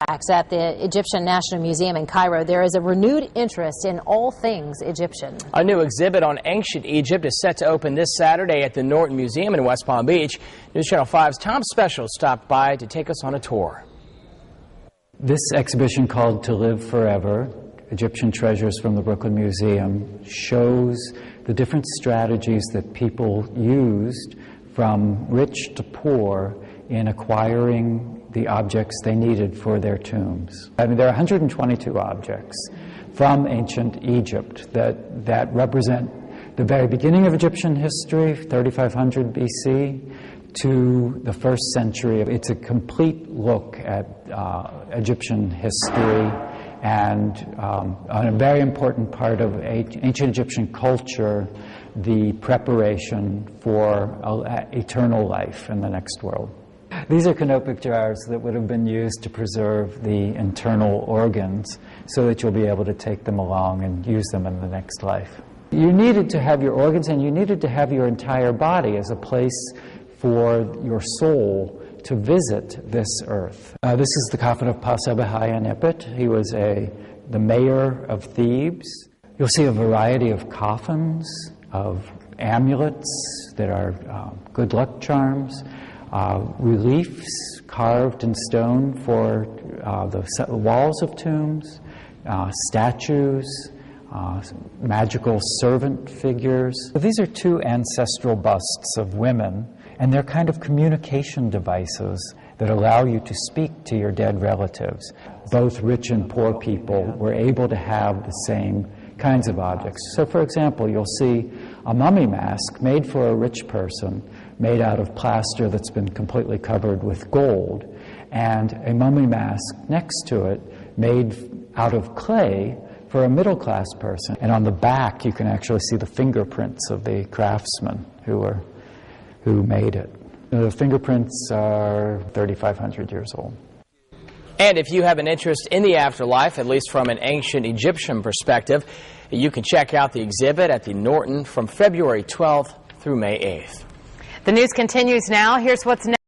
At the Egyptian National Museum in Cairo, there is a renewed interest in all things Egyptian. A new exhibit on ancient Egypt is set to open this Saturday at the Norton Museum in West Palm Beach. News Channel 5's Tom Special stopped by to take us on a tour. This exhibition, called To Live Forever, Egyptian Treasures from the Brooklyn Museum, shows the different strategies that people used from rich to poor in acquiring the objects they needed for their tombs. I mean, there are 122 objects from ancient Egypt that represent the very beginning of Egyptian history, 3500 BC, to the first century. It's a complete look at Egyptian history and a very important part of ancient Egyptian culture, the preparation for eternal life in the next world. These are canopic jars that would have been used to preserve the internal organs so that you'll be able to take them along and use them in the next life. You needed to have your organs, and you needed to have your entire body as a place for your soul to visit this earth. This is the coffin of Pa-Sebahayanipit. He was the mayor of Thebes. You'll see a variety of coffins, of amulets that are good luck charms, reliefs carved in stone for the walls of tombs, statues, magical servant figures. These are two ancestral busts of women, and they're kind of communication devices that allow you to speak to your dead relatives. Both rich and poor people were able to have the same kinds of objects. So, for example, you'll see a mummy mask made for a rich person, made out of plaster that's been completely covered with gold, and a mummy mask next to it made out of clay for a middle-class person. And on the back, you can actually see the fingerprints of the craftsmen who made it. The fingerprints are 3,500 years old. And if you have an interest in the afterlife, at least from an ancient Egyptian perspective, you can check out the exhibit at the Norton from February 12th through May 8th. The news continues now. Here's what's next.